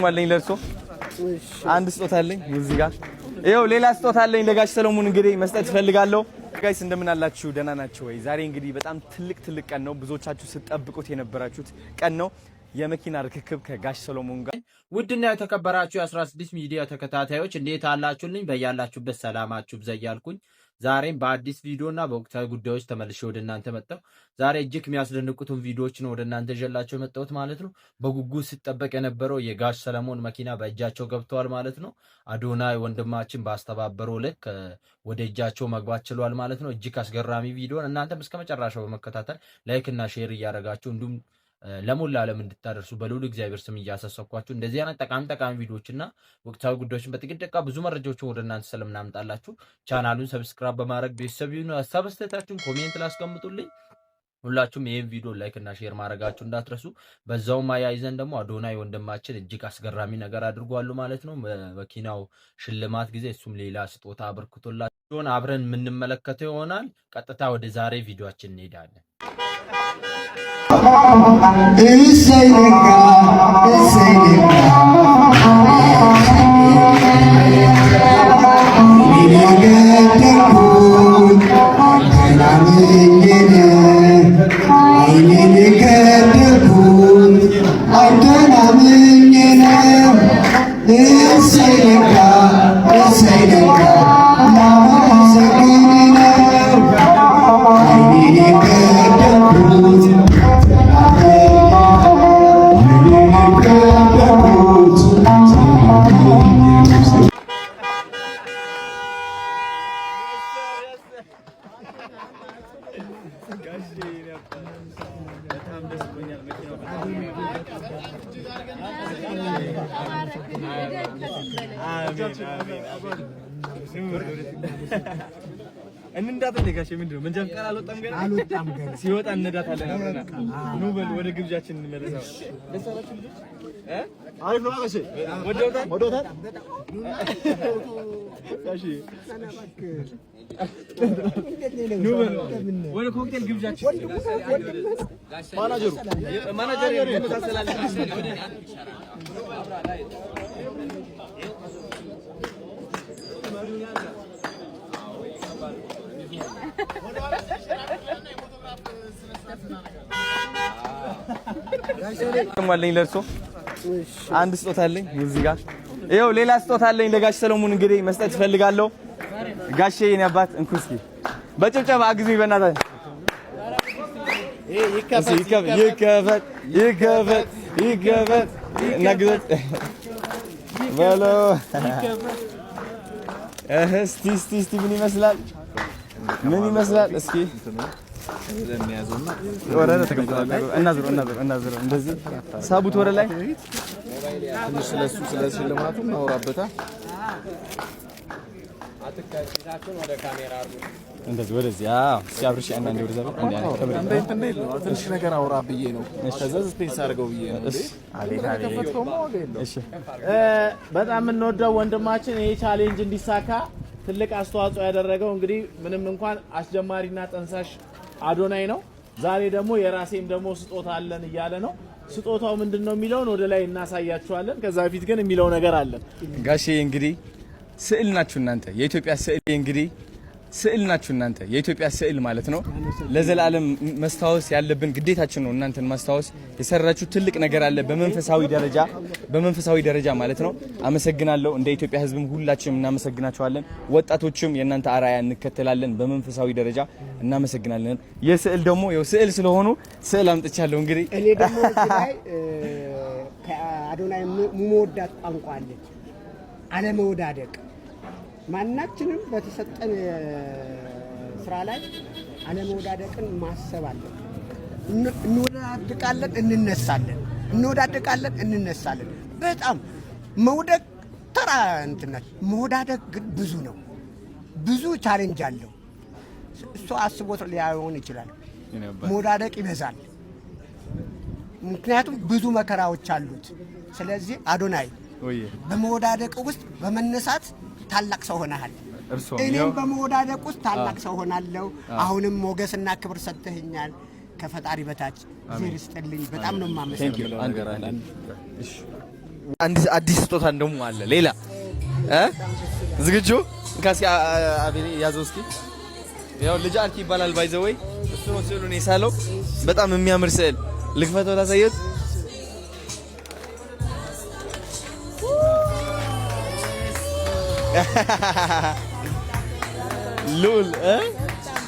ማለኝ ለርሶ አንድ ስጦታ አለኝ እዚህ ጋር ይኸው ሌላ ስጦታ አለኝ ለጋሽ ሰሎሞን እንግዲህ መስጠት ፈልጋለሁ። ጋይስ እንደምን አላችሁ? ደህና ናችሁ ወይ? ዛሬ እንግዲህ በጣም ትልቅ ቀን ነው። ብዙዎቻችሁ ስትጠብቁት የነበራችሁት ቀን ነው። የመኪና ርክክብ ከጋሽ ሰሎሞን ጋር። ውድና የተከበራችሁ የ16 ሚዲያ ተከታታዮች እንዴት አላችሁልኝ? በያላችሁበት ሰላማችሁ ብዛ እያልኩኝ ዛሬም በአዲስ ቪዲዮና በወቅታዊ ጉዳዮች ተመልሼ ወደ እናንተ መጣሁ። ዛሬ እጅግ የሚያስደንቁትን ቪዲዮዎች ነው ወደ እናንተ ይዤላችሁ የመጣሁት ማለት ነው። በጉጉት ሲጠበቅ የነበረው የጋሽ ሰሎሞን መኪና በእጃቸው ገብተዋል ማለት ነው። አዶናይ ወንድማችን ባስተባበረው ልክ ወደ እጃቸው መግባት ችሏል ማለት ነው። እጅግ አስገራሚ ቪዲዮን እናንተም እስከመጨረሻው በመከታተል ላይክ እና ሼር እያደረጋችሁ እንዲሁም ለሞላ ዓለም እንድታደርሱ በልዑል እግዚአብሔር ስም እያሳሰብኳችሁ እንደዚህ አይነት ጠቃሚ ቪዲዮዎችና ወቅታዊ ጉዳዮችን በጥቂት ደቂቃ ብዙ መረጃዎችን ወደ እናንተ ስለምናመጣላችሁ ቻናሉን ሰብስክራይብ በማድረግ ቤተሰቡን ሀሳብ አስተያየታችሁን ኮሜንት ላይ አስቀምጡልኝ። ሁላችሁም ይሄን ቪዲዮ ላይክ እና ሼር ማድረጋችሁ እንዳትረሱ። በዛውም አያይዘን ደግሞ አዶናይ ወንድማችን እጅግ አስገራሚ ነገር አድርጓል ማለት ነው። መኪናው ሽልማት ጊዜ እሱም ሌላ ስጦታ አበርክቶላችሁን አብረን የምንመለከተው ይሆናል። ቀጥታ ወደ ዛሬ ቪዲዮአችን እንሄዳለን። እሰይ ነጋ እንዳትነጋሽ ምንድነው መንጃ ፈቃድ አልወጣም ገና ሲወጣ እንነዳታለን አብረና ኑ በል ወደ ግብዣችን እንመለሳለን። ለሰራችሁ ልጅ አሪፍ ነው አገሽ ወዶታል ጋሺ ኑ በል ወደ ኮክቴል ግብዣችን ማናጀሩ የመሳሰላል ማለኝ ለርሶ አንድ ስጦታ አለኝ እዚህ ጋር ይኸው ሌላ ስጦታ አለኝ ለጋሽ ሰሎሞን እንግዲህ መስጠት ፈልጋለሁ። ጋሼ የኔ አባት እንኩ እስኪ በጭብጨባ አግዙኝ በእናታችሁ። ይከፈት እናግዘት በሎ እስቲ ምን ይመስላል እስኪ ወረደ ተቀምጧል። እናዝሩ እንደዚህ ሳቡት ወረ ላይ ትንሽ ስለ ሽልማቱ እናወራበታ። አትከታተሉ ወደ ካሜራ አርጉ እንደዚህ ወደዚህ ሲያብርሽ አንዳንዴ ወደዛ ትንሽ ነገር አውራ ብዬ ነው። ከዛ ስፔስ አድርገው ብዬ ነው። እሺ በጣም የምንወደው ወንድማችን ይሄ ቻሌንጅ እንዲሳካ ትልቅ አስተዋጽኦ ያደረገው እንግዲህ ምንም እንኳን አስጀማሪና ጠንሳሽ አዶናይ ነው። ዛሬ ደግሞ የራሴም ደግሞ ስጦታ አለን እያለ ነው። ስጦታው ምንድነው የሚለውን ወደ ላይ እናሳያችኋለን። ከዛ በፊት ግን የሚለው ነገር አለ። ጋሼ እንግዲህ ስዕል ናችሁ እናንተ የኢትዮጵያ ስዕል እንግዲህ ስዕል ናችሁ እናንተ የኢትዮጵያ ስዕል ማለት ነው። ለዘላለም መስታወስ ያለብን ግዴታችን ነው እናንተን ማስታወስ። የሰራችሁ ትልቅ ነገር አለ በመንፈሳዊ ደረጃ ማለት ነው። አመሰግናለሁ። እንደ ኢትዮጵያ ሕዝብም ሁላችንም እናመሰግናችኋለን። ወጣቶችም የእናንተ አራያ እንከተላለን። በመንፈሳዊ ደረጃ እናመሰግናለን። የስዕል ደግሞ ስዕል ስለሆኑ ስዕል አምጥቻለሁ። እንግዲህ እኔ ደግሞ እዚህ ላይ ከአዶናይ የምወዳት ቋንቋ አለች፣ አለመወዳደቅ። ማናችንም በተሰጠን ስራ ላይ አለመወዳደቅን ማሰብ አለን። እንወዳደቃለን፣ እንነሳለን። በጣም መውደቅ ተራ እንትነት፣ መወዳደቅ ግን ብዙ ነው። ብዙ ቻሌንጅ አለው። እሱ አስቦት ሊያዩን ይችላል። መወዳደቅ ይበዛል፣ ምክንያቱም ብዙ መከራዎች አሉት። ስለዚህ አዶናይ በመወዳደቅ ውስጥ በመነሳት ታላቅ ሰው ሆነሃል። እኔም በመወዳደቅ ውስጥ ታላቅ ሰው ሆናለሁ። አሁንም ሞገስና ክብር ሰጥተኸኛል። ከፈጣሪ በታች እግዚአብሔር ይስጥልኝ። በጣም ነው የማመሰግነው። እሺ አዲስ ስጦታ እንደውም አለ ሌላ ዝግጁ እንካስ አቤኔ ያዘው እስኪ ያው ልጅ አርኪ ይባላል ባይዘወይ እሱ ነው ስዕሉን የሳለው በጣም የሚያምር ስዕል ልክፈተው ላሳየት ሉል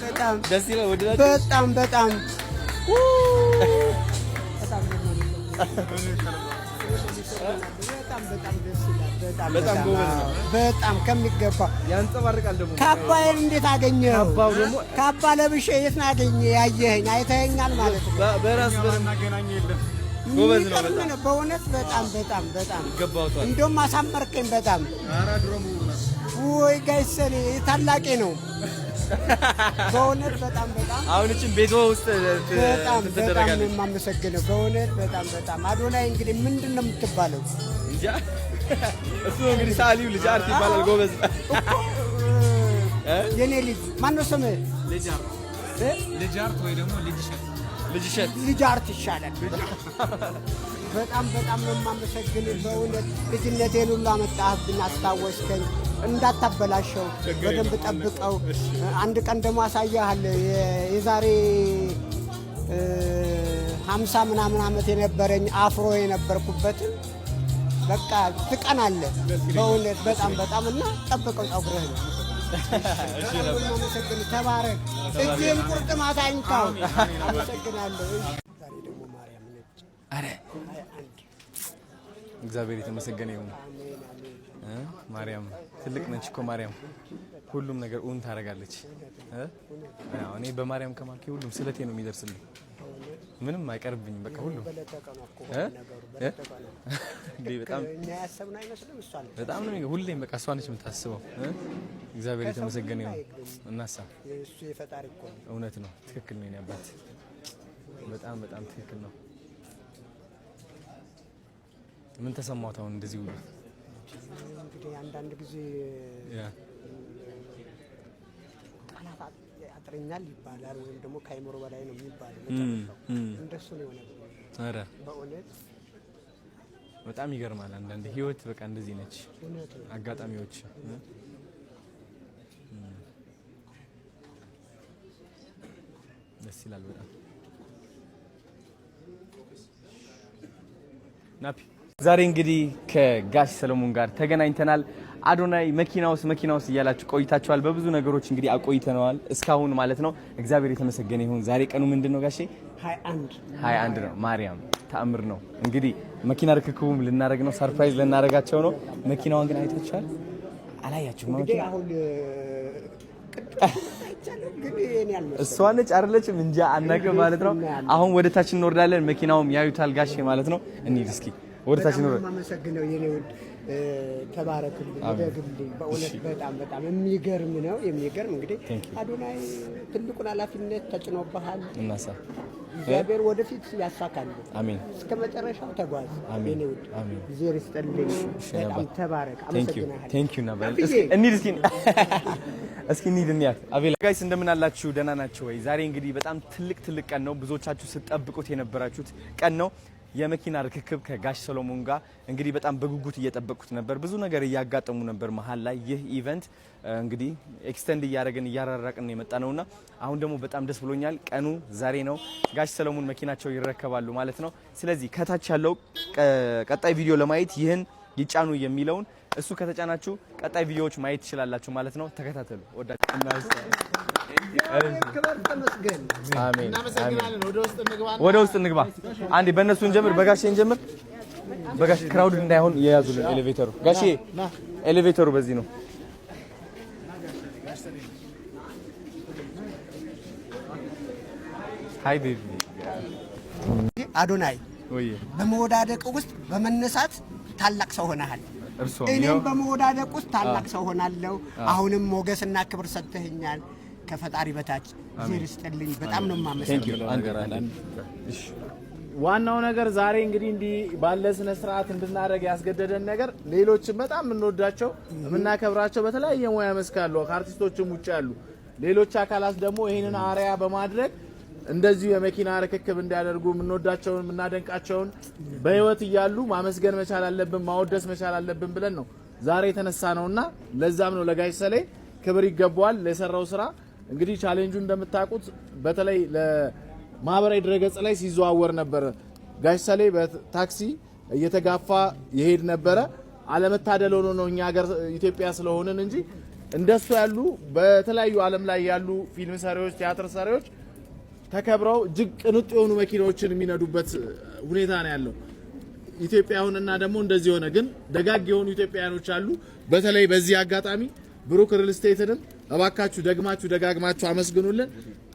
በጣም ደስ ይላል ወደዳችሁ በጣም በጣም በጣም ጎበዝ ነው። በጣም ከሚገባ ያንጸባርቃል ደግሞ ካባዬን እንዴት አገኘው? ካባው ደግሞ ካባ ለብሼ የት ነው ያገኘህ? ያየኸኝ አይተኸኛል ማለት ነው። በራስ በማገናኝ የለም ጎበዝ ነው በጣም በእውነት በጣም በጣም በጣም ይገባውታል። እንደውም አሳመርከኝ በጣም ወይ ጋይሰኔ ታላቄ ነው በእውነት በጣም በጣም አሁን እቺን ቤቷ ውስጥ በጣም ትደረጋለች። የማመሰግነው በእውነት በጣም በጣም አዶናይ እንግዲህ ምንድን ነው የምትባለው? እንጃ እሱ እንግዲህ ሳሊው ልጅ አርት ይባላል ጎበዝ የኔ ልጅ ማን ነው ስምህ? ልጅ አርት ወይ ደግሞ ልጅ ሸት ልጅ አርት ይሻላል። በጣም በጣም ነው የማመሰግንህ በእውነት ልጅነቴን ሁሉ አመጣህብኝ፣ አስታወስከኝ። እንዳታበላሸው በደንብ ጠብቀው። አንድ ቀን ደግሞ አሳያለሁ የዛሬ 50 ምናምን ዓመት የነበረኝ አፍሮ የነበርኩበትን በቃ ትቀናለህ በእውነት በጣም በጣም እና ጠብቀው ፀጉርህ ነው። ተባረክ። እጅህን ቁርጥማት አይንካው። አመሰግናለሁ። ዛሬ ደግሞ ማርያም ነች። አረ እግዚአብሔር የተመሰገነ ይሁን። ማርያም ትልቅ ነች እኮ ማርያም ሁሉም ነገር እውን ታደርጋለች። እኔ በማርያም ከማልኩ ሁሉም ስለቴ ነው የሚደርስልኝ። ምንም አይቀርብኝም። በቃ ሁሉ በጣም ነው ሁሌም በቃ እሷ ነች የምታስበው። እግዚአብሔር የተመሰገነ ይሁን። እናሳ እውነት ነው። ትክክል ነው የኔ አባት። በጣም በጣም ትክክል ነው። ምን ተሰማሁት አሁን እንደዚህ ሁሉ? እንግዲህ አንዳንድ ጊዜ ቃላት ያጥረኛል ይባላል ወይም ደግሞ ከአይምሮ በላይ ነው የሚባለው። እንደሱ ነው የሆነው። ኧረ በእውነት በጣም ይገርማል። አንዳንድ ህይወት በቃ እንደዚህ ነች። አጋጣሚዎች ደስ ይላል በጣም ናፒ። ዛሬ እንግዲህ ከጋሽ ሰለሞን ጋር ተገናኝተናል። አዶናይ መኪና ውስጥ እያላችሁ ቆይታችኋል። በብዙ ነገሮች እንግዲህ አቆይተነዋል እስካሁን ማለት ነው። እግዚአብሔር የተመሰገነ ይሁን። ዛሬ ቀኑ ምንድነው ጋሼ? 21 ነው። ማርያም ተአምር ነው። እንግዲህ መኪና ርክክቡም ልናደርግ ነው። ሰርፕራይዝ ልናደርጋቸው ነው። መኪናዋን ግን አይታችኋል? አላያችሁም? እንግዲህ አሁን እሷ ነች አይደለችም? እንጃ አናውቅም ማለት ነው። አሁን ወደ ታች እንወርዳለን። መኪናውም ያዩታል ጋሼ ማለት ነው። እንሂድ እስኪ ወደ ታች እንወርድ። ማመሰግነው የኔ ውድ ተባረክልኝ፣ ደግልኝ። በእውነት በጣም በጣም የሚገርም ነው። የሚገርም እንግዲህ አዶናይ ትልቁን ኃላፊነት ተጭኖብሃል። እናሳ እግዚአብሔር ወደፊት ያሳካል። አሜን። እስከ መጨረሻው ተጓዝ የኔ ውድ። እግዚአብሔር ይስጥልኝ። በጣም ተባረክ። አመሰግናለሁ። ቴንክ ዩ ነበር። እስኪ እንሂድ እስኪ እንሂድ እንያት። አቤላ ጋይስ እንደምን አላችሁ? ደህና ናችሁ ወይ? ዛሬ እንግዲህ በጣም ትልቅ ቀን ነው። ብዙዎቻችሁ ስትጠብቁት የነበራችሁት ቀን ነው። የመኪና ርክክብ ከጋሽ ሰሎሞን ጋር እንግዲህ በጣም በጉጉት እየጠበቁት ነበር። ብዙ ነገር እያጋጠሙ ነበር መሀል ላይ። ይህ ኢቨንት እንግዲህ ኤክስተንድ እያራራቅን የመጣ ነውና አሁን ደግሞ በጣም ደስ ብሎኛል። ቀኑ ዛሬ ነው። ጋሽ ሰሎሞን መኪናቸው ይረከባሉ ማለት ነው። ስለዚህ ከታች ያለው ቀጣይ ቪዲዮ ለማየት ይህን ይጫኑ የሚለውን እሱ ከተጫናችሁ ቀጣይ ቪዲዮዎች ማየት ትችላላችሁ ማለት ነው። ተከታተሉ። ወደ ውስጥ እንግባ። አንዴ በእነሱ እንጀምር። በጋሼ እንጀምር። በጋሼ ክራውድ እንዳይሆን የያዙልን ኤሌቬተሩ። ጋሼ ኤሌቬተሩ በዚህ ነው። ሃይ ቤቢ አዶናይ በመወዳደቅ ውስጥ በመነሳት ታላቅ ሰው ሆነሃል። እኔም በመወዳደቅ ውስጥ ታላቅ ሰው ሆናለሁ። አሁንም ሞገስና ክብር ሰጥተኸኛል። ከፈጣሪ በታች እግዚአብሔር ይስጥልኝ። በጣም ነው የማመሰግነው። ዋናው ነገር ዛሬ እንግዲህ እንዲህ ባለ ስነ ስርዓት እንድናደርግ ያስገደደን ነገር ሌሎችም በጣም የምንወዳቸው የምናከብራቸው በተለያየ ሙያ መስክ ያሉ ከአርቲስቶችም ውጭ ያሉ ሌሎች አካላት ደግሞ ይሄንን አሪያ በማድረግ እንደዚሁ የመኪና ርክክብ እንዲያደርጉ የምንወዳቸውን የምናደንቃቸውን በህይወት እያሉ ማመስገን መቻል አለብን፣ ማወደስ መቻል አለብን ብለን ነው ዛሬ የተነሳ ነውና ለዛም ነው ለጋሽ ሰሌ ክብር ይገባዋል ለሰራው ስራ። እንግዲህ ቻሌንጁ እንደምታውቁት በተለይ ለማህበራዊ ድረገጽ ላይ ሲዘዋወር ነበር። ጋሽ ሰሌ በታክሲ እየተጋፋ ይሄድ ነበረ። አለመታደል ሆኖ ነው እኛ ሀገር ኢትዮጵያ ስለሆነን እንጂ እንደሱ ያሉ በተለያዩ ዓለም ላይ ያሉ ፊልም ሰሪዎች፣ ቲያትር ሰሪዎች ተከብረው እጅግ ቅንጡ የሆኑ መኪናዎችን የሚነዱበት ሁኔታ ነው ያለው። ኢትዮጵያውንና ደግሞ እንደዚህ ሆነ። ግን ደጋግ የሆኑ ኢትዮጵያውያኖች አሉ። በተለይ በዚህ አጋጣሚ ብሩክ ሪል ስቴትንም እባካችሁ ደግማችሁ ደጋግማችሁ አመስግኑልን።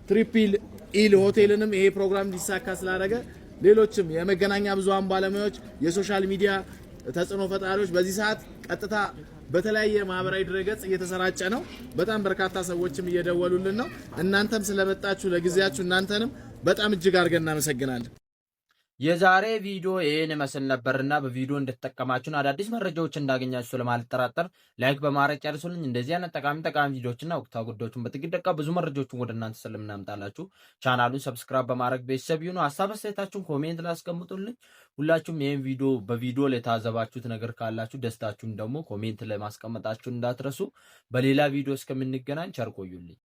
ትሪፕል ኢል ሆቴልንም ይሄ ፕሮግራም እንዲሳካ ስላደረገ፣ ሌሎችም የመገናኛ ብዙሃን ባለሙያዎች፣ የሶሻል ሚዲያ ተጽዕኖ ፈጣሪዎች በዚህ ሰዓት ቀጥታ በተለያየ ማህበራዊ ድረገጽ እየተሰራጨ ነው። በጣም በርካታ ሰዎችም እየደወሉልን ነው። እናንተም ስለመጣችሁ ለጊዜያችሁ እናንተንም በጣም እጅግ አድርገን እናመሰግናለን። የዛሬ ቪዲዮ ይሄን መስል ነበርና በቪዲዮ እንደተጠቀማችሁና አዳዲስ መረጃዎች እንዳገኛችሁ ስለማልጠራጠር ላይክ በማድረግ ጨርሱልኝ። እንደዚህ አይነት ጠቃሚ ቪዲዮዎችና ወቅታዊ ጉዳዮችን በጥቂት ደቂቃ ብዙ መረጃዎችን ወደ እናንተ ስለምናመጣላችሁ ቻናሉን ሰብስክራይብ በማድረግ ቤተሰብ ይሁኑ። ሀሳብ አስተያየታችሁን ኮሜንት ላይ አስቀምጡልኝ። ሁላችሁም ይሄን ቪዲዮ በቪዲዮ ላይ ታዘባችሁት ነገር ካላችሁ ደስታችሁን ደግሞ ኮሜንት ላይ ማስቀመጣችሁን እንዳትረሱ። በሌላ ቪዲዮ እስከምንገናኝ ቸር ቆዩልኝ።